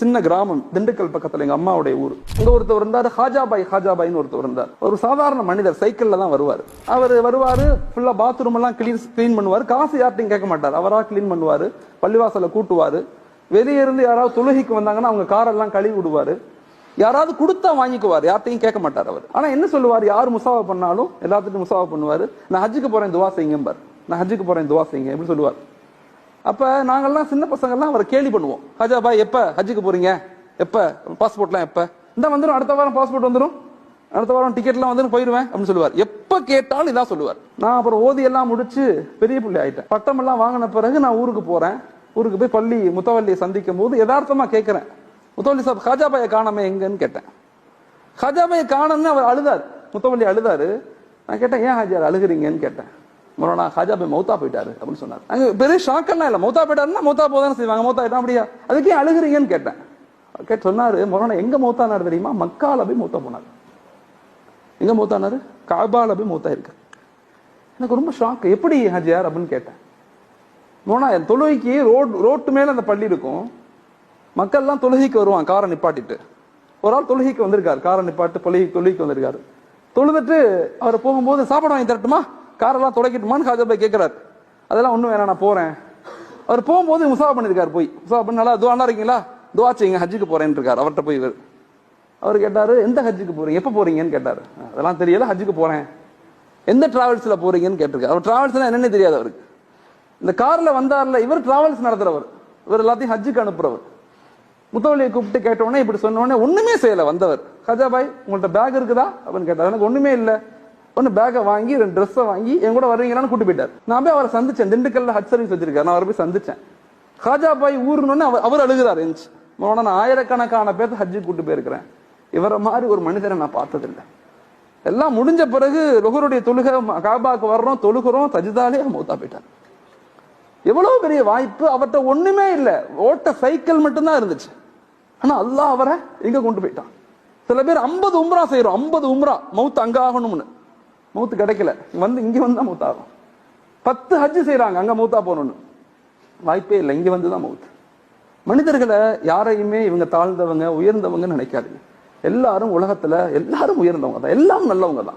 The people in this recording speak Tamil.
சின்ன கிராமம் திண்டுக்கல் பக்கத்துல எங்க அம்மாவுடைய ஊர். அங்க ஒருத்தர் இருந்தாரு, ஹாஜாபாய்னு ஒருத்தர் இருந்தார். ஒரு சாதாரண மனிதர், சைக்கிள்ல தான் வருவாரு. அவர் வருவாரு, ஃபுல்லா பாத்ரூம் எல்லாம் கிளீன் பண்ணுவாரு. காசு யார்ட்டையும் கேட்க மாட்டார், அவரா கிளீன் பண்ணுவாரு. பள்ளிவாசல கூட்டுவாரு. வெளியே இருந்து யாராவது தொழுகைக்கு வந்தாங்கன்னா அவங்க காரெல்லாம் கழுவி விடுவாரு. யாராவது கொடுத்தா வாங்கிக்குவார், யார்ட்டையும் கேட்க மாட்டார் அவர். ஆனா என்ன சொல்லுவார், யார் முசாவா பண்ணாலும் எல்லாத்துக்கும் முசாவா பண்ணுவாரு. நான் ஹஜ்ஜுக்கு போறேன் துவா செய்யுங்க, நான் ஹஜ்ஜுக்கு போறேன் துவா செய்யுங்க எப்படி சொல்லுவார். அப்ப நாங்கெல்லாம் சின்ன பசங்கள்லாம் அவரை கேலி பண்ணுவோம். ஹஜா பாய் எப்ப ஹஜ்ஜுக்கு போறீங்க, எப்ப பாஸ்போர்ட்லாம் எப்ப, இந்த வந்துடும், அடுத்த வாரம் பாஸ்போர்ட் வந்துடும், அடுத்த வாரம் டிக்கெட்லாம் வந்து போயிடுவேன் அப்படின்னு சொல்லுவார். எப்ப கேட்டாலும் இதான் சொல்லுவார். நான் அப்புறம் ஓதி எல்லாம் முடிச்சு பெரிய பிள்ளை ஆயிட்டேன். பட்டம் எல்லாம் வாங்கின பிறகு நான் ஊருக்கு போறேன். ஊருக்கு போய் பள்ளி முத்தவல்லியை சந்திக்கும் போது யதார்த்தமா கேட்கிறேன், முத்தவல்லி சாப் ஹாஜாபாயை காணாம எங்கன்னு கேட்டேன். ஹாஜாபாயை காணன்னு அவர் அழுதாரு, முத்தவல்லி அழுதாரு. நான் கேட்டேன், ஏன் ஹாஜியார் அழுகுறீங்கன்னு கேட்டேன். மொரானா ஹாஜாபாய் மௌத்தா போயிட்டாரு அப்படின்னு சொன்னார். அங்க பெரிய ஷாக்கெல்லாம் இல்ல, மௌத்தா போயிட்டாருன்னா மௌத்தா போதானே செய்வாங்க, மௌத்தா ஆயிட்டா அப்படியா, அதுக்கே அழுகுறீங்கன்னு கேட்டேன். கேட்டு சொன்னாரு, மொரானா எங்க மௌத்தானாரு தெரியுமா, மக்கால போய் மௌத்தா போனாரு. எங்க மௌத்தானாரு, காபால போய் மௌத்தா இருக்கு. எனக்கு ரொம்ப ஷாக், எப்படி ஹாஜியார் அப்படின்னு கேட்டேன். மொரானா தொழுகைக்கு ரோட்டு மேல அந்த பள்ளி இருக்கும், மக்கள் எல்லாம் தொழுகைக்கு வருவான் காரை நிப்பாட்டிட்டு. ஒரு ஆள் தொழுகைக்கு வந்திருக்காரு, காரை நிப்பாட்டு தொழுகைக்கு வந்திருக்காரு. தொழுதுட்டு அவர் போகும்போது சாப்பாடு வாங்கி தரட்டுமா, காரெல்லாம் தொடக்கிட்டுமான்னு ஹாஜாபாய் கேட்கிறாரு. அதெல்லாம் ஒண்ணும் வேணாம், நான் போறேன். அவர் போகும்போது முசாவா பண்ணிருக்காரு. போய் முசாவா பண்ணி, நல்லா துவா இருக்கீங்களா, துவா செய்யுங்க, ஹஜ்ஜுக்கு போறேன்னு இருக்காரு. அவர்கிட்ட போய் அவர் கேட்டாரு, எந்த ஹஜ்ஜுக்கு போறீங்க, எப்ப போறீங்கன்னு கேட்டாரு. அதெல்லாம் தெரியல, ஹஜ்ஜுக்கு போறேன். எந்த டிராவல்ஸ்ல போறீங்கன்னு கேட்டிருக்காரு. அவர் டிராவல்ஸ்னா என்னன்னு தெரியாது அவருக்கு. இந்த கார்ல வந்தார்ல, இவர் டிராவல்ஸ் நடத்துறவர், இவர் எல்லாத்தையும் ஹஜ்ஜுக்கு அனுப்புறவர். முத்தவல்லியை கூப்பிட்டு கேட்ட உடனே இப்படி சொன்ன உடனே ஒண்ணுமே செய்யல வந்தவர். ஹாஜாபாய் உங்கள்ட்ட பேக் இருக்குதா அப்படின்னு கேட்டார். எனக்கு ஒண்ணுமே இல்ல. ஒன்னு பேக்கை வாங்கி 2 ட்ரெஸ்ஸை வாங்கி என் கூட வருவீங்களான்னு கூட்டு போயிட்டார். நான் போய் அவரை சந்திச்சேன், திண்டுக்கல்ல ஹஜ் சர்வீஸ் வச்சிருக்காரு, நான் அவரை போய் சந்திச்சேன். ஹாஜாபாய் ஊருன்னு அவர் அழுகிறார். நான் ஆயிரக்கணக்கான பேர்த்து ஹஜ்ஜுக்கு கூட்டு போயிருக்கிறேன், இவரை மாதிரி ஒரு மனிதரை நான் பார்த்ததில்லை. எல்லாம் முடிஞ்ச பிறகு லுஹருடைய தொழுகை காபாக்கு வர்றோம், தொழுகிறோம், தஜ்தாலே மௌத்தா போயிட்டார். எவ்வளவு பெரிய வாய்ப்பு, அவர்கிட்ட ஒண்ணுமே இல்ல, ஓட்ட சைக்கிள் மட்டும்தான் இருந்துச்சு. ஆனா அல்லாஹ் அவரை எங்க கொண்டு போயிட்டான். சில பேர் 50 உம்ரா செய்யறோம், 50 உம்ரா, மவுத்து அங்க ஆகணும்னு, மவுத்து கிடைக்கல, இங்க வந்து தான் மவுத் ஆகும். 10 ஹஜ் செய்யறாங்க, அங்க மவுத்தா போகணும்னு, வாய்ப்பே இல்லை, இங்க வந்துதான் மவுத். மனிதர்களை யாரையுமே இவங்க தாழ்ந்தவங்க உயர்ந்தவங்கன்னு நினைக்காதீங்க. எல்லாரும் உலகத்துல எல்லாரும் உயர்ந்தவங்க தான், எல்லாம் நல்லவங்க தான்.